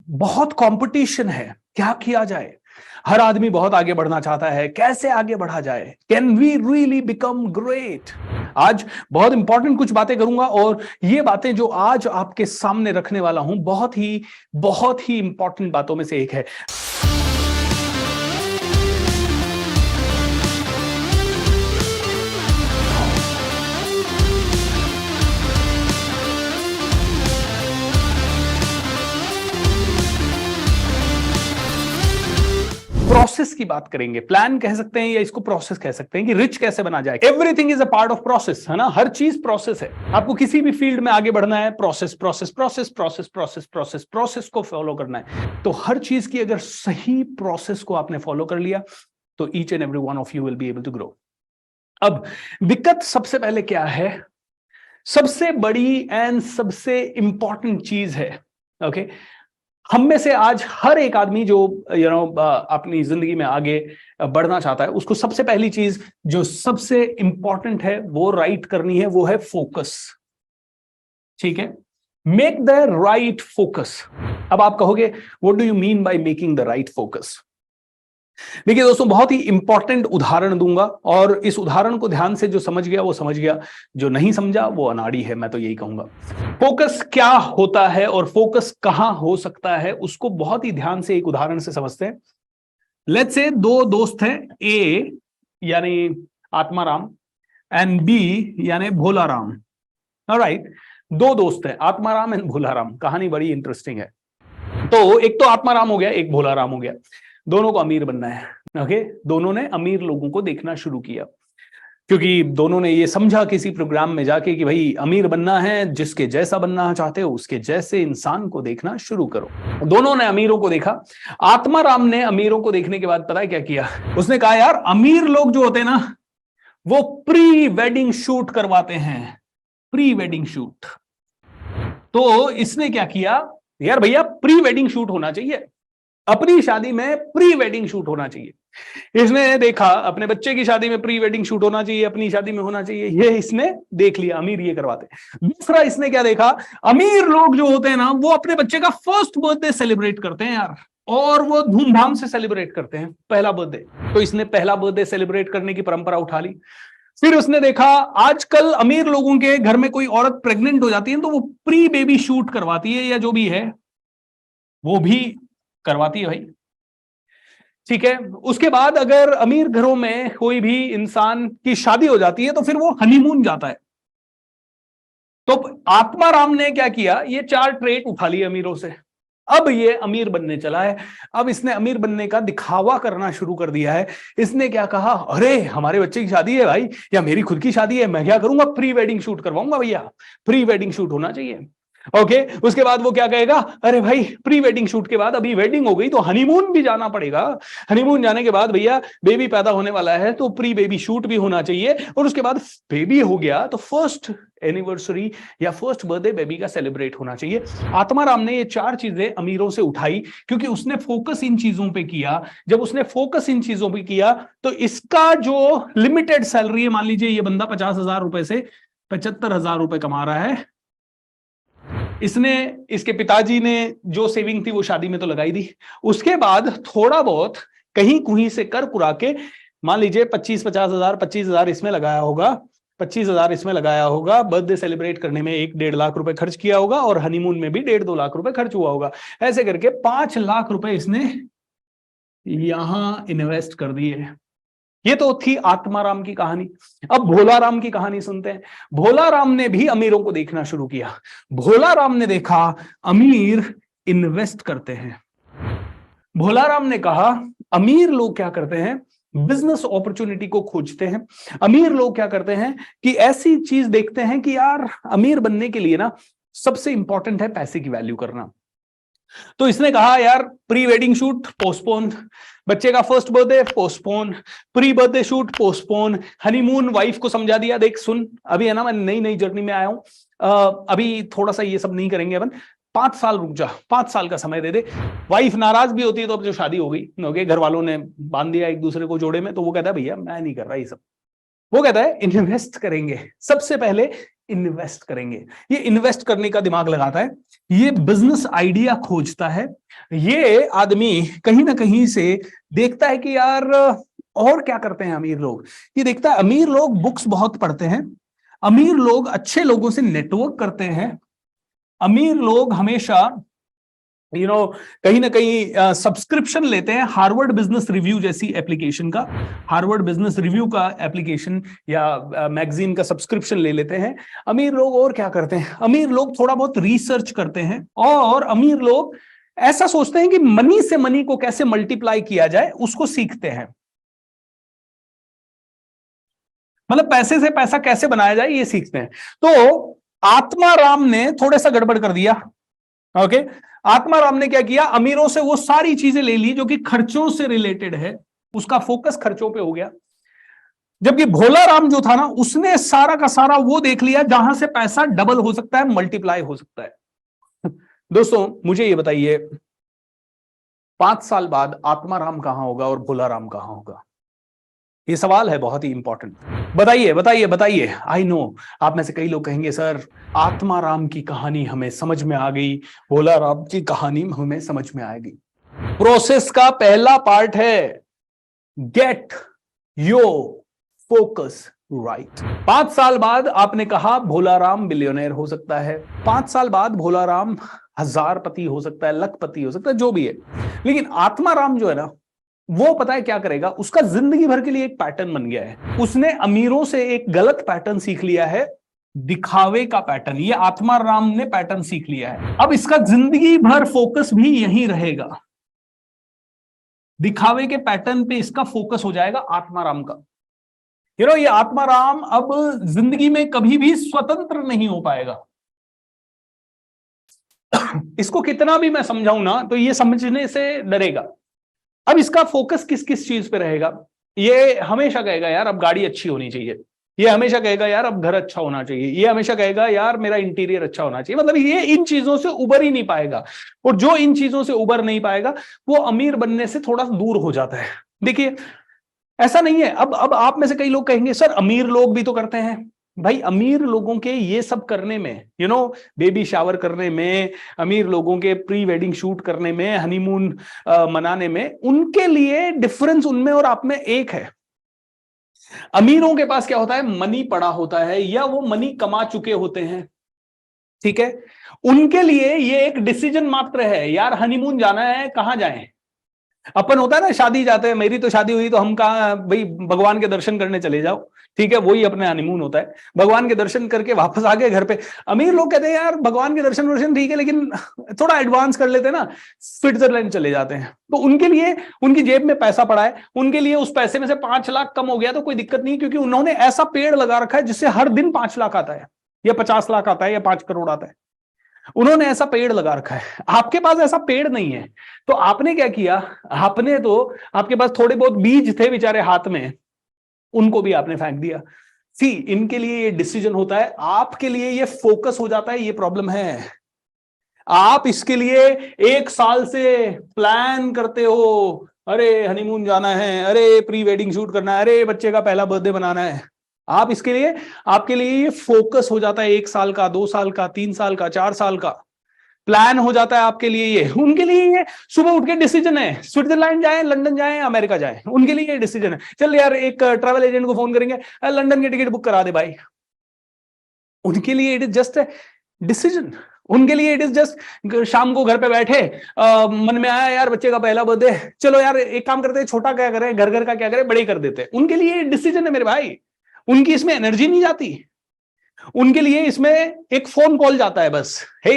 बहुत कंपटीशन है, क्या किया जाए? हर आदमी बहुत आगे बढ़ना चाहता है, कैसे आगे बढ़ा जाए? Can we really become great? आज बहुत इंपॉर्टेंट कुछ बातें करूंगा और ये बातें जो आज आपके सामने रखने वाला हूं बहुत ही इंपॉर्टेंट बातों में से एक है। प्रोसेस की बात करेंगे, प्लान कह सकते हैं या इसको प्रोसेस कह सकते हैं कि रिच कैसे बना जाए। Everything is a part of process, है ना? हर चीज प्रोसेस है। आपको किसी भी फील्ड में आगे बढ़ना है, process process process process process process process को फॉलो करना है। तो हर चीज की अगर सही प्रोसेस को आपने फॉलो कर लिया तो each and every one of you will be able to grow. अब दिक्कत सबसे पहले क्या है? सबसे बड़ी एंड सबसे इंपॉर्टेंट चीज है, ओके, हम में से आज हर एक आदमी जो अपनी जिंदगी में आगे बढ़ना चाहता है, उसको सबसे पहली चीज जो सबसे इंपॉर्टेंट है वो राइट करनी है, वो है फोकस। ठीक है, मेक द राइट फोकस। अब आप कहोगे what do you mean by making the right focus? देखिए दोस्तों, बहुत ही इंपॉर्टेंट उदाहरण दूंगा और इस उदाहरण को ध्यान से जो समझ गया वो समझ गया, जो नहीं समझा वो अनाड़ी है, मैं तो यही कहूंगा। फोकस क्या होता है और फोकस कहां हो सकता है उसको बहुत ही ध्यान से एक उदाहरण से समझते हैं। लेट्स से दो दोस्त हैं, ए यानी आत्माराम एंड बी यानी भोलाराम। ऑलराइट, दो दोस्त हैं, आत्माराम एंड भोलाराम। कहानी बड़ी इंटरेस्टिंग है। तो एक तो आत्माराम हो गया, एक भोलाराम हो गया। दोनों को अमीर बनना है। ओके, दोनों ने अमीर लोगों को देखना शुरू किया क्योंकि दोनों ने ये समझा किसी प्रोग्राम में जाके कि भाई अमीर बनना है, जिसके जैसा बनना चाहते हो उसके जैसे इंसान को देखना शुरू करो। दोनों ने अमीरों को देखा। आत्माराम ने अमीरों को देखने के बाद पता है क्या किया? उसने कहा यार, अमीर लोग जो होते हैं ना वो प्री वेडिंग शूट करवाते हैं, प्री वेडिंग शूट। तो इसने क्या किया, यार भैया प्री वेडिंग शूट होना चाहिए, अपनी शादी में प्री वेडिंग शूट होना चाहिए। इसने देखा अपने बच्चे की शादी में प्री वेडिंग शूट होना चाहिए, अपनी शादी में होना चाहिए, ये इसने देख लिया, अमीर ये करवाते। दूसरा इसने क्या देखा, अमीर लोग जो होते हैं ना वो अपने बच्चे का फर्स्ट बर्थडे सेलिब्रेट करते हैं यार, और वो धूमधाम से सेलिब्रेट करते हैं पहला बर्थडे। तो इसने पहला बर्थडे सेलिब्रेट करने की परंपरा उठा ली। फिर उसने देखा आजकल अमीर लोगों के घर में कोई औरत प्रेग्नेंट हो जाती है तो वो प्री बेबी शूट करवाती है, या जो भी है वो भी करवाती है भाई। ठीक है, उसके बाद अगर अमीर घरों में कोई भी इंसान की शादी हो जाती है तो फिर वो हनीमून जाता है। तो आत्माराम ने क्या किया, ये चार ट्रेट उठा लिए अमीरों से। अब ये अमीर बनने चला है। अब इसने अमीर बनने का दिखावा करना शुरू कर दिया है। इसने क्या कहा, अरे हमारे बच्चे की शादी है भाई, या मेरी खुद की शादी है, मैं क्या करूंगा, प्री वेडिंग शूट करवाऊंगा भैया, प्री वेडिंग शूट होना चाहिए। ओके, उसके बाद वो क्या कहेगा, अरे भाई प्री वेडिंग शूट के बाद अभी वेडिंग हो गई तो हनीमून भी जाना पड़ेगा। हनीमून जाने के बाद भैया बेबी पैदा होने वाला है तो प्री बेबी शूट भी होना चाहिए, और उसके बाद बेबी हो गया तो फर्स्ट एनिवर्सरी या फर्स्ट बर्थडे बेबी का सेलिब्रेट होना चाहिए। आत्माराम ने ये चार चीजें अमीरों से उठाई क्योंकि उसने फोकस इन चीजों पे किया। जब उसने फोकस इन चीजों पे किया तो इसका जो लिमिटेड सैलरी है, मान लीजिए ये बंदा 50,000 रुपए से 75,000 रुपए कमा रहा है, इसने, इसके पिताजी ने जो सेविंग थी वो शादी में तो लगाई दी। उसके बाद थोड़ा बहुत कहीं कुहीं से कर पुरा के मान लीजिए 25,000 इसमें लगाया होगा, 25,000 इसमें लगाया होगा, बर्थडे सेलिब्रेट करने में 1-1.5 लाख रुपए खर्च किया होगा, और हनीमून में भी 1.5-2 लाख रुपए खर्च हुआ होगा। ऐसे करके 5 लाख रुपए इसने यहां इन्वेस्ट कर दिए। ये तो थी आत्माराम की कहानी। अब भोलाराम की कहानी सुनते हैं। भोलाराम ने भी अमीरों को देखना शुरू किया। भोलाराम ने देखा अमीर इन्वेस्ट करते हैं। भोलाराम ने कहा अमीर लोग क्या करते हैं, बिजनेस अपॉर्चुनिटी को खोजते हैं। अमीर लोग क्या करते हैं कि ऐसी चीज देखते हैं कि यार अमीर बनने के लिए ना सबसे इंपॉर्टेंट है पैसे की वैल्यू करना। तो इसने कहा यार प्री वेडिंग शूट पोस्टपोन, बच्चे का first birthday postpone, pre birthday shoot postpone, honeymoon wife को समझा दिया, देख सुन अभी है ना मैं नई नई जर्नी में आया हूं, अभी थोड़ा सा ये सब नहीं करेंगे अपन, 5 साल रुक जा, 5 साल का समय दे दे। वाइफ नाराज भी होती है तो अब जो शादी हो गई, ओके, घर वालों ने बांध दिया एक दूसरे को जोड़े में, तो वो कहता है भैया मैं नहीं कर रहा ये सब। वो कहता है इन्वेस्ट करेंगे, सबसे पहले इन्वेस्ट करेंगे। ये इन्वेस्ट करने का दिमाग लगाता है, ये बिजनेस आइडिया खोजता है, ये आदमी कहीं ना कहीं से देखता है कि यार और क्या करते हैं अमीर लोग। ये देखता है अमीर लोग बुक्स बहुत पढ़ते हैं, अमीर लोग अच्छे लोगों से नेटवर्क करते हैं, अमीर लोग हमेशा कहीं ना कहीं सब्सक्रिप्शन लेते हैं हार्वर्ड बिजनेस रिव्यू जैसी एप्लीकेशन का, हार्वर्ड बिजनेस रिव्यू का एप्लीकेशन या मैगजीन का सब्सक्रिप्शन ले लेते हैं। अमीर लोग और क्या करते हैं, अमीर लोग थोड़ा बहुत रिसर्च करते हैं, और अमीर लोग ऐसा सोचते हैं कि मनी से मनी को कैसे मल्टीप्लाई किया जाए उसको सीखते हैं। मतलब पैसे से पैसा कैसे बनाया जाए ये सीखते हैं। तो आत्माराम ने थोड़ा सा गड़बड़ कर दिया। ओके, आत्माराम ने क्या किया, अमीरों से वो सारी चीजें ले ली जो कि खर्चों से रिलेटेड है, उसका फोकस खर्चों पे हो गया। जबकि भोला राम जो था ना, उसने सारा का सारा वो देख लिया जहां से पैसा डबल हो सकता है, मल्टीप्लाई हो सकता है। दोस्तों मुझे ये बताइए, 5 साल बाद आत्माराम कहां होगा और भोला राम कहां होगा? ये सवाल है बहुत ही इंपॉर्टेंट। बताइए बताइए बताइए। आई नो आप में से कई लोग कहेंगे सर आत्माराम की कहानी हमें समझ में आ गई, भोला राम की कहानी हमें समझ में आएगी। प्रोसेस का पहला पार्ट है गेट योर फोकस राइट। 5 साल बाद आपने कहा भोला राम बिलियनर हो सकता है, 5 साल बाद भोला राम हजारपति हो सकता है, लखपति हो सकता है, जो भी है। लेकिन आत्माराम जो है ना, वो पता है क्या करेगा, उसका जिंदगी भर के लिए एक पैटर्न बन गया है। उसने अमीरों से एक गलत पैटर्न सीख लिया है, दिखावे का पैटर्न। ये आत्माराम ने पैटर्न सीख लिया है। अब इसका जिंदगी भर फोकस भी यही रहेगा, दिखावे के पैटर्न पे इसका फोकस हो जाएगा आत्माराम का। ये आत्माराम अब जिंदगी में कभी भी स्वतंत्र नहीं हो पाएगा। इसको कितना भी मैं समझाऊं ना, तो ये समझने से डरेगा। अब इसका फोकस किस किस चीज पे रहेगा? ये हमेशा कहेगा यार अब गाड़ी अच्छी होनी चाहिए, ये हमेशा कहेगा यार अब घर अच्छा होना चाहिए, ये हमेशा कहेगा यार मेरा इंटीरियर अच्छा होना चाहिए। मतलब ये इन चीजों से उबर ही नहीं पाएगा, और जो इन चीजों से उबर नहीं पाएगा वो अमीर बनने से थोड़ा दूर हो जाता है। देखिए ऐसा नहीं है। अब आप में से कई लोग कहेंगे सर अमीर लोग भी तो करते हैं। भाई अमीर लोगों के ये सब करने में, बेबी शावर करने में, अमीर लोगों के प्री वेडिंग शूट करने में, हनीमून मनाने में, उनके लिए डिफरेंस उनमें और आप में एक है। अमीरों के पास क्या होता है, मनी पड़ा होता है, या वो मनी कमा चुके होते हैं, ठीक है। उनके लिए ये एक डिसीजन मात्र है, यार हनीमून जाना है, कहां जाएं। अपन होता है ना शादी जाते हैं, मेरी तो शादी हुई तो हम कहा भाई भगवान के दर्शन करने चले जाओ, ठीक है, वही अपने हनीमून होता है। भगवान के दर्शन करके वापस आ गए घर पे। अमीर लोग कहते हैं यार भगवान के दर्शन ठीक है, लेकिन थोड़ा एडवांस कर लेते हैं ना, स्विट्जरलैंड चले जाते हैं। तो उनके लिए उनकी जेब में पैसा पड़ा है, उनके लिए उस पैसे में से 5 लाख कम हो गया तो कोई दिक्कत नहीं, क्योंकि उन्होंने ऐसा पेड़ लगा रखा है जिससे हर दिन 5 लाख आता है, या 50 लाख आता है, या 5 करोड़ आता है। उन्होंने ऐसा पेड़ लगा रखा है, आपके पास ऐसा पेड़ नहीं है। तो आपने क्या किया, आपके पास थोड़े बहुत बीज थे बेचारे हाथ में, उनको भी आपने फेंक दिया। सी इनके लिए ये डिसीजन होता है, आपके लिए ये फोकस हो जाता है। ये प्रॉब्लम है, आप इसके लिए 1 साल से प्लान करते हो, अरे हनीमून जाना है, अरे प्री वेडिंग शूट करना है, अरे बच्चे का पहला बर्थडे बनाना है। आप इसके लिए, आपके लिए ये फोकस हो जाता है 1 साल का, 2 साल का, 3 साल का, 4 साल का प्लान हो जाता है आपके लिए ये। उनके लिए ये सुबह उठ के डिसीजन है, स्विट्जरलैंड जाए, लंदन जाए, अमेरिका जाए, उनके लिए ये डिसीजन है। चल यार एक ट्रैवल एजेंट को फोन करेंगे, लंदन की टिकट बुक करा दे भाई। उनके लिए इट इज जस्ट डिसीजन। उनके लिए इट इज जस्ट शाम को घर पे बैठे, मन में आया यार बच्चे का पहला बर्थडे, चलो यार एक काम करते हैं, छोटा क्या करें, घर घर का क्या करें, बड़े कर देते हैं। उनके लिए डिसीजन है मेरे भाई, उनकी इसमें एनर्जी नहीं जाती। उनके लिए इसमें एक फोन कॉल जाता है बस, हे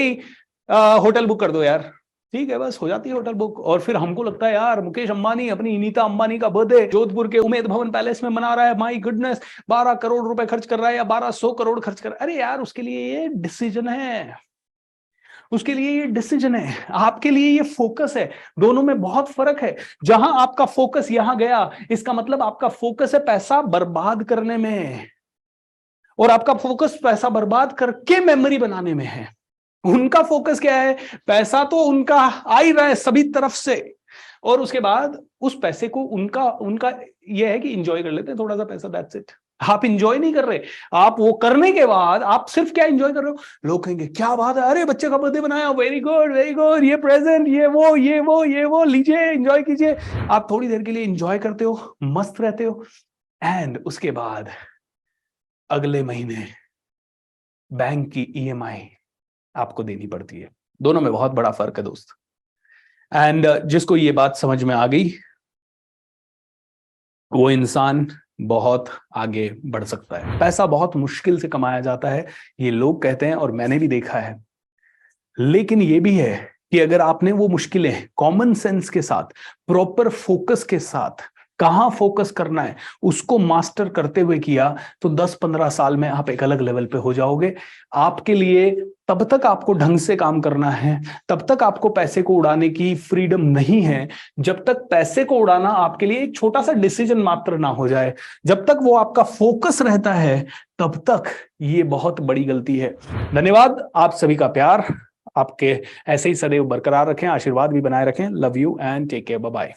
होटल बुक कर दो यार, ठीक है, बस हो जाती है होटल बुक। और फिर हमको लगता है यार मुकेश अंबानी अपनी नीता अंबानी का बर्थडे जोधपुर के उमेद भवन पैलेस में मना रहा है, माय गुडनेस 12 करोड़ रुपए खर्च कर रहा है, या 1200 करोड़ खर्च कर रहा है। अरे यार उसके लिए ये डिसीजन है, उसके लिए ये डिसीजन है, आपके लिए ये फोकस है। दोनों में बहुत फर्क है। जहां आपका फोकस यहां गया, इसका मतलब आपका फोकस है पैसा बर्बाद करने में, और आपका फोकस पैसा बर्बाद करके मेमोरी बनाने में है। उनका फोकस क्या है, पैसा तो उनका आ ही रहा है सभी तरफ से, और उसके बाद उस पैसे को उनका उनका यह है कि एंजॉय कर लेते हैं थोड़ा सा पैसा, दैट्स इट। आप इंजॉय नहीं कर रहे। आप वो करने के बाद आप सिर्फ क्या इंजॉय कर रहे हो, लोग कहेंगे क्या बात है, अरे बच्चे का बर्थडे बनाया, वेरी गुड वेरी गुड, ये प्रेजेंट, ये वो लीजिए, एंजॉय कीजिए। आप थोड़ी देर के लिए इंजॉय करते हो, मस्त रहते हो, एंड उसके बाद अगले महीने बैंक की ईएमआई आपको देनी पड़ती है। दोनों में बहुत बड़ा फर्क है दोस्त। एंड जिसको ये बात समझ में आ गई, वो इंसान बहुत आगे बढ़ सकता है। पैसा बहुत मुश्किल से कमाया जाता है, ये लोग कहते हैं और मैंने भी देखा है। लेकिन ये भी है कि अगर आपने वो मुश्किलें कॉमन सेंस के साथ, प्रॉपर फोकस के साथ, कहां फोकस करना है उसको मास्टर करते हुए किया, तो 10-15 साल में आप एक अलग लेवल पे हो जाओगे। आपके लिए तब तक आपको ढंग से काम करना है, तब तक आपको पैसे को उड़ाने की फ्रीडम नहीं है, जब तक पैसे को उड़ाना आपके लिए एक छोटा सा डिसीजन मात्र ना हो जाए। जब तक वो आपका फोकस रहता है, तब तक ये बहुत बड़ी गलती है। धन्यवाद, आप सभी का प्यार आपके ऐसे ही सदैव बरकरार रखें, आशीर्वाद भी बनाए रखें। Love you and take care, bye bye.